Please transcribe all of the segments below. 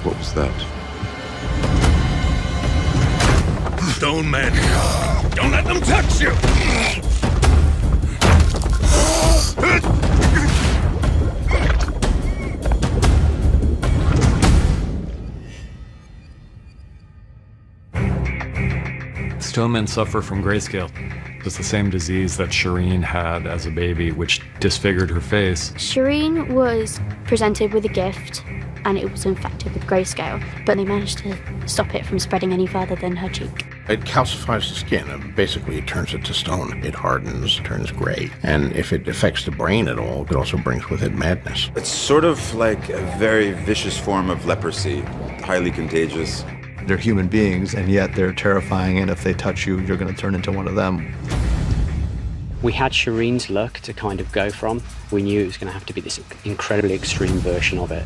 What was that? Stone men! Don't let them touch you! Stone men suffer from grayscale. It's the same disease that Shireen had as a baby, which disfigured her face. Shireen was presented with a gift, and it was infected with grayscale, but they managed to stop it from spreading any further than her cheek. It calcifies the skin, and basically it turns it to stone. It hardens, turns gray. And if it affects the brain at all, it also brings with it madness. It's sort of like a very vicious form of leprosy, highly contagious. They're human beings, and yet they're terrifying, and if they touch you, you're going to turn into one of them. We had Shireen's look to kind of go from. We knew it was going to have to be this incredibly extreme version of it.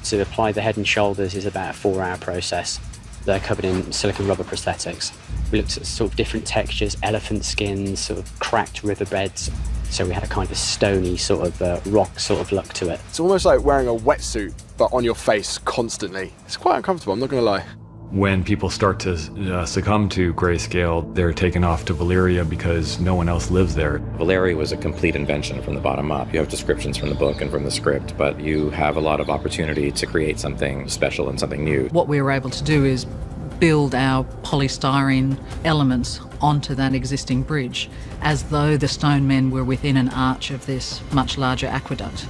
To apply the Head and Shoulders is about a 4-hour process. They're covered in silicone rubber prosthetics. We looked at sort of different textures, elephant skins, sort of cracked riverbeds. So we had a kind of stony sort of rock sort of look to it. It's almost like wearing a wetsuit, but on your face constantly. It's quite uncomfortable, I'm not going to lie. When people start to succumb to grayscale, they're taken off to Valeria because no one else lives there. Valeria was a complete invention from the bottom up. You have descriptions from the book and from the script, but you have a lot of opportunity to create something special and something new. What we were able to do is build our polystyrene elements onto that existing bridge as though the stone men were within an arch of this much larger aqueduct.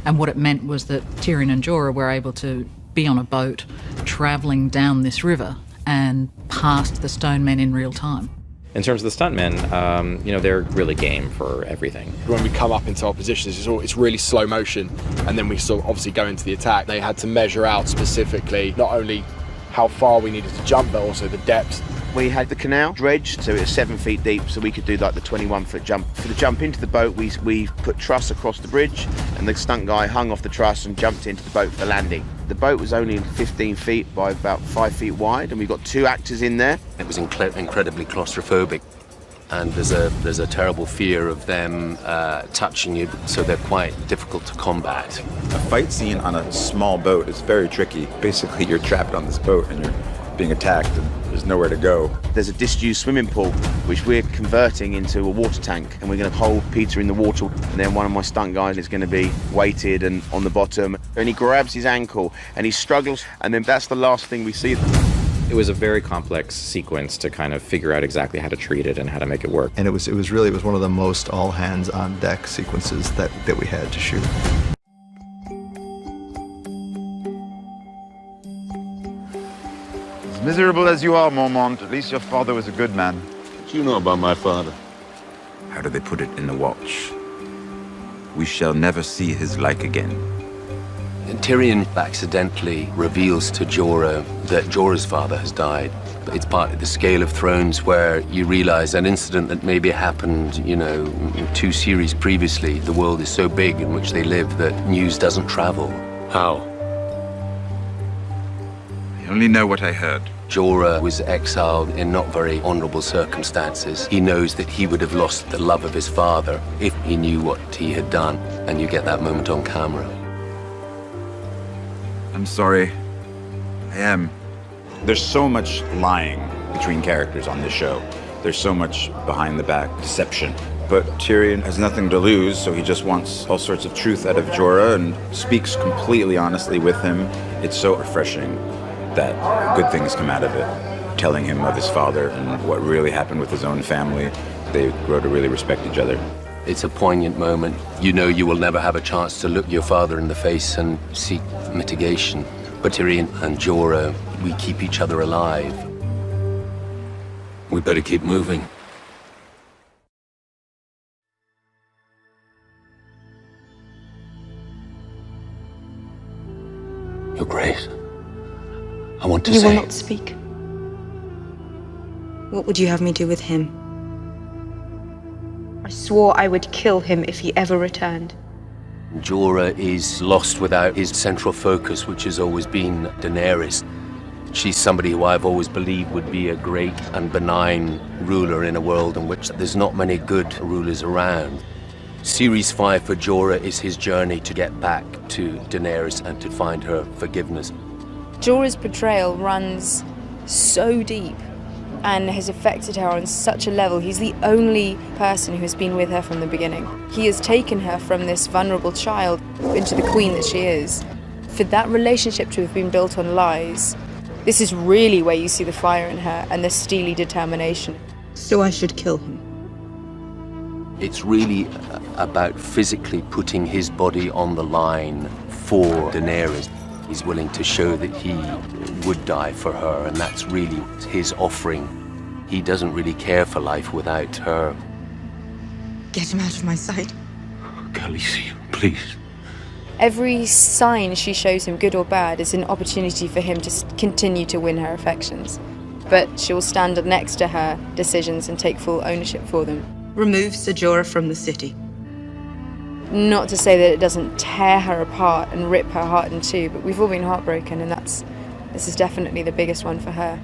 And what it meant was that Tyrion and Jorah were able to be on a boat travelling down this river and past the stone men in real time. In terms of the stuntmen, they're really game for everything. When we come up into our positions, it's really slow motion, and then we sort of obviously go into the attack. They had to measure out specifically not only how far we needed to jump, but also the depth. We had the canal dredged, so it was 7 feet deep, so we could do like the 21-foot jump. For the jump into the boat, we put truss across the bridge, and the stunt guy hung off the truss and jumped into the boat for the landing. The boat was only 15 feet by about 5 feet wide, and we got 2 actors in there. It was incredibly claustrophobic, and there's a terrible fear of them touching you, so they're quite difficult to combat. A fight scene on a small boat is very tricky. Basically, you're trapped on this boat and you're being attacked and there's nowhere to go. There's a disused swimming pool, which we're converting into a water tank, and we're going to hold Peter in the water, and then one of my stunt guys is going to be weighted and on the bottom, and he grabs his ankle and he struggles, and then that's the last thing we see. It was a very complex sequence to kind of figure out exactly how to treat it and how to make it work. And it was one of the most all hands on deck sequences that we had to shoot. As miserable as you are, Mormont, at least your father was a good man. What do you know about my father? How do they put it in the watch? We shall never see his like again. And Tyrion accidentally reveals to Jorah that Jorah's father has died. It's part of the Scale of Thrones where you realize an incident that maybe happened, 2 series previously. The world is so big in which they live that news doesn't travel. How? I only know what I heard. Jorah was exiled in not very honorable circumstances. He knows that he would have lost the love of his father if he knew what he had done, and you get that moment on camera. I'm sorry. I am. There's so much lying between characters on this show. There's so much behind-the-back deception. But Tyrion has nothing to lose, so he just wants all sorts of truth out of Jorah and speaks completely honestly with him. It's so refreshing that good things come out of it. Telling him of his father and what really happened with his own family. They grow to really respect each other. It's a poignant moment. You know you will never have a chance to look your father in the face and seek mitigation. But Tyrion and Jorah, we keep each other alive. We better keep moving. Your Grace, I want to say... You will not speak. What would you have me do with him? I swore I would kill him if he ever returned. Jorah is lost without his central focus, which has always been Daenerys. She's somebody who I've always believed would be a great and benign ruler in a world in which there's not many good rulers around. Series 5 for Jorah is his journey to get back to Daenerys and to find her forgiveness. Jorah's betrayal runs so deep and has affected her on such a level. He's the only person who has been with her from the beginning. He has taken her from this vulnerable child into the queen that she is. For that relationship to have been built on lies, this is really where you see the fire in her and the steely determination. So I should kill him. It's really about physically putting his body on the line for Daenerys. He's willing to show that he would die for her, and that's really his offering. He doesn't really care for life without her. Get him out of my sight. Khaleesi, please. Every sign she shows him, good or bad, is an opportunity for him to continue to win her affections. But she will stand next to her decisions and take full ownership for them. Remove Ser Jorah from the city. Not to say that it doesn't tear her apart and rip her heart in two, but we've all been heartbroken, and this is definitely the biggest one for her.